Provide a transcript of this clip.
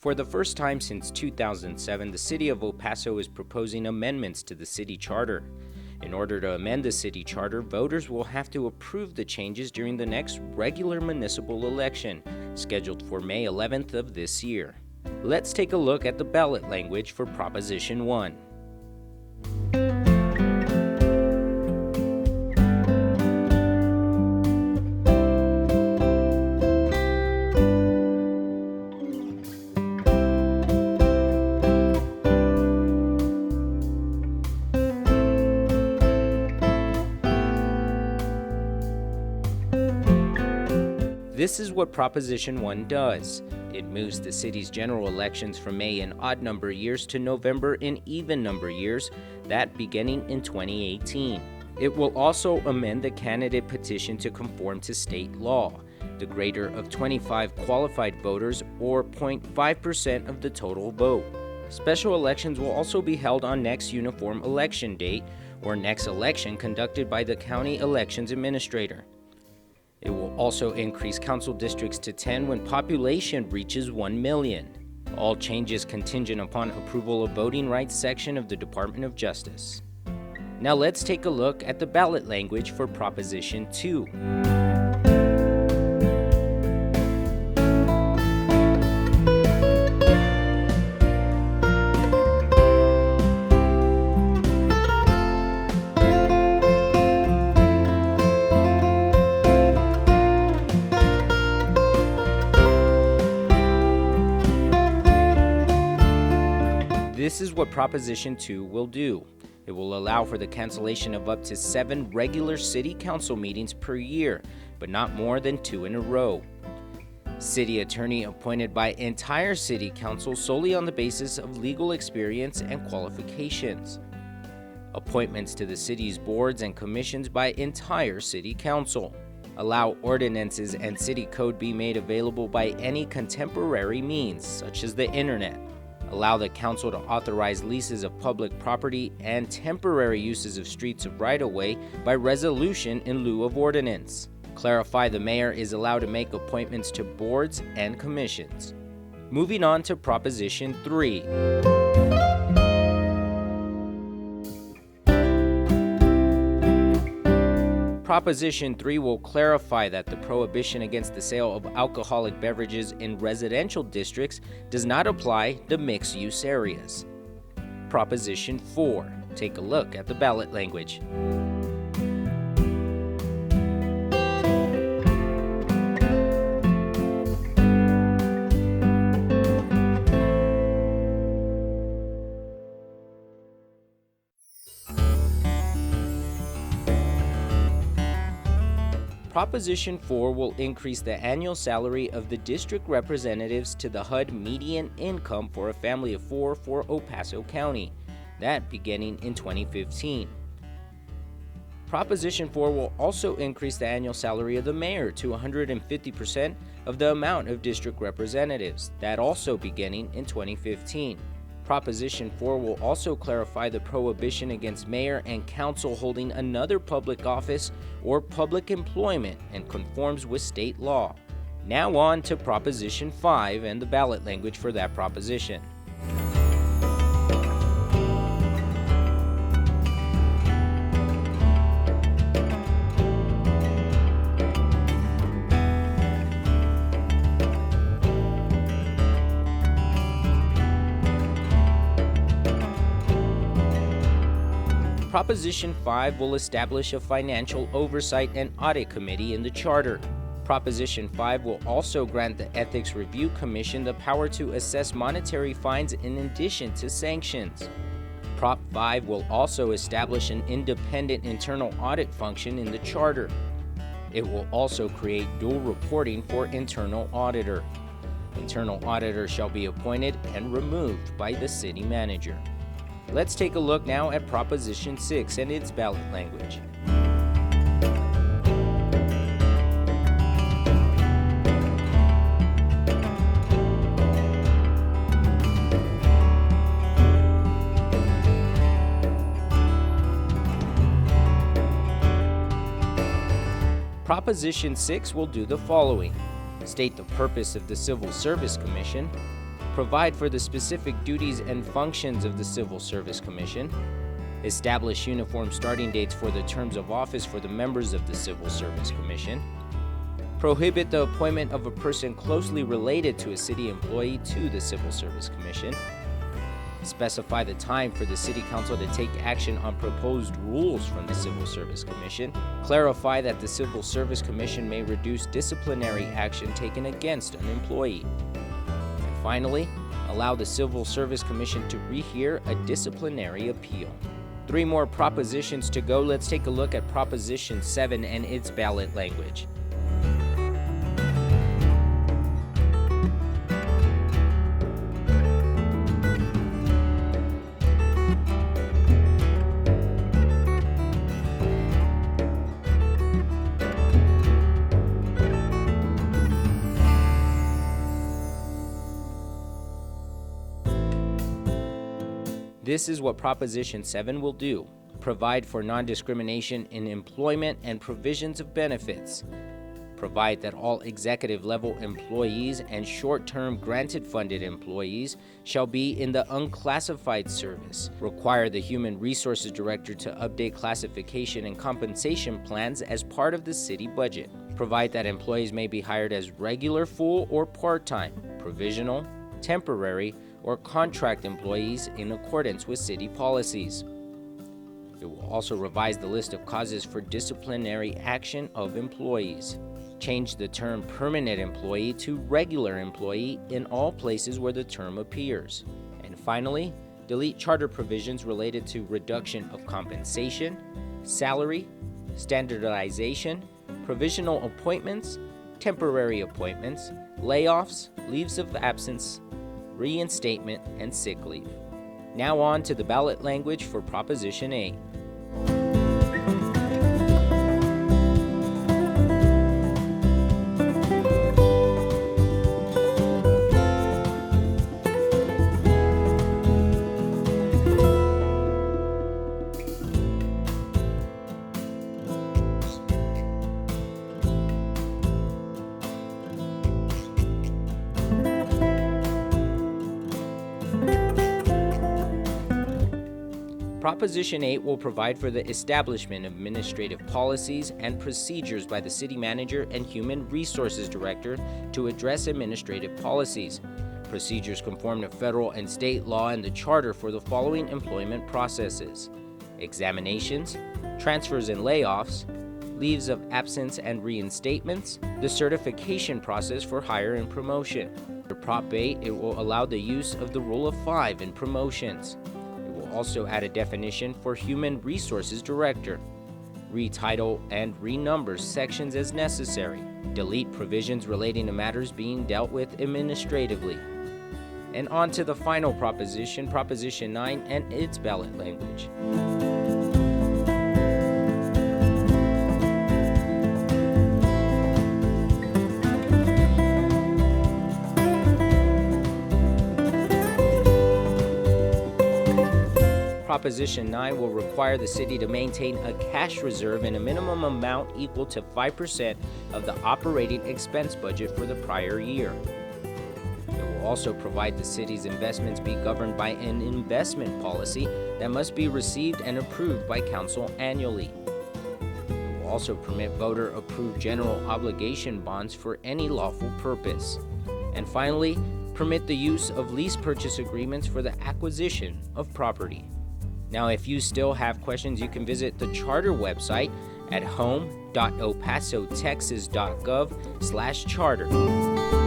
For the first time since 2007, the City of El Paso is proposing amendments to the city charter. In order to amend the city charter, voters will have to approve the changes during the next regular municipal election, scheduled for May 11th of this year. Let's take a look at the ballot language for Proposition 1. This is what Proposition 1 does. It moves the city's general elections from May in odd number years to November in even number years, that beginning in 2018. It will also amend the candidate petition to conform to state law. The greater of 25 qualified voters, or 0.5% of the total vote. Special elections will also be held on next uniform election date, or next election conducted by the county elections administrator. It will also increase council districts to 10 when population reaches 1 million. All changes contingent upon approval of voting rights section of the Department of Justice. Now let's take a look at the ballot language for Proposition 2. This is what Proposition 2 will do. It will allow for the cancellation of up to 7 regular city council meetings per year, but not more than 2 in a row. City attorney appointed by entire city council solely on the basis of legal experience and qualifications. Appointments to the city's boards and commissions by entire city council. Allow ordinances and city code be made available by any contemporary means, such as the internet. Allow the council to authorize leases of public property and temporary uses of streets of right-of-way by resolution in lieu of ordinance. Clarify the mayor is allowed to make appointments to boards and commissions. Moving on to Proposition 3. Proposition 3 will clarify that the prohibition against the sale of alcoholic beverages in residential districts does not apply to mixed-use areas. Proposition 4. Take a look at the ballot language. Proposition 4 will increase the annual salary of the district representatives to the H.U.D median income for a family of 4 for El Paso County, that beginning in 2015. Proposition 4 will also increase the annual salary of the mayor to 150% of the amount of district representatives, that also beginning in 2015. Proposition 4 will also clarify the prohibition against mayor and council holding another public office or public employment and conforms with state law. Now on to Proposition 5 and the ballot language for that proposition. Proposition 5 will establish a financial oversight and audit committee in the charter. Proposition 5 will also grant the Ethics Review Commission the power to assess monetary fines in addition to sanctions. Prop 5 will also establish an independent internal audit function in the charter. It will also create dual reporting for internal auditor. Internal auditor shall be appointed and removed by the city manager. Let's take a look now at Proposition 6 and its ballot language. Proposition 6 will do the following. State the purpose of the Civil Service Commission, Provide for the specific duties and functions of the Civil Service Commission. Establish uniform starting dates for the terms of office for the members of the Civil Service Commission. Prohibit the appointment of a person closely related to a city employee to the Civil Service Commission. Specify the time for the City Council to take action on proposed rules from the Civil Service Commission. Clarify that the Civil Service Commission may reduce disciplinary action taken against an employee. And finally, allow the Civil Service Commission to rehear a disciplinary appeal. 3 more propositions to go. Let's take a look at Proposition 7 and its ballot language. This is what Proposition 7 will do. Provide for non-discrimination in employment and provisions of benefits. Provide that all executive-level employees and short-term granted-funded employees shall be in the unclassified service. Require the Human Resources Director to update classification and compensation plans as part of the city budget. Provide that employees may be hired as regular, full, or part-time, provisional, temporary, or contract employees in accordance with city policies. It will also revise the list of causes for disciplinary action of employees. Change the term permanent employee to regular employee in all places where the term appears. And finally, delete charter provisions related to reduction of compensation, salary, standardization, provisional appointments, temporary appointments, layoffs, leaves of absence, reinstatement, and sick leave. Now on to the ballot language for Proposition 8. Proposition 8 will provide for the establishment of administrative policies and procedures by the City Manager and Human Resources Director to address administrative policies. Procedures conform to federal and state law and the charter for the following employment processes: examinations, transfers and layoffs, leaves of absence and reinstatements, the certification process for hire and promotion. For Prop 8, it will allow the use of the Rule of 5 in promotions. Also add a definition for Human Resources Director. Retitle and renumber sections as necessary. Delete provisions relating to matters being dealt with administratively. And on to the final proposition, Proposition 9 and its ballot language. Proposition 9 will require the city to maintain a cash reserve in a minimum amount equal to 5% of the operating expense budget for the prior year. It will also provide the city's investments be governed by an investment policy that must be received and approved by council annually. It will also permit voter-approved general obligation bonds for any lawful purpose. And finally, permit the use of lease purchase agreements for the acquisition of property. Now, if you still have questions, you can visit the charter website at home.elpasotexas.gov/charter.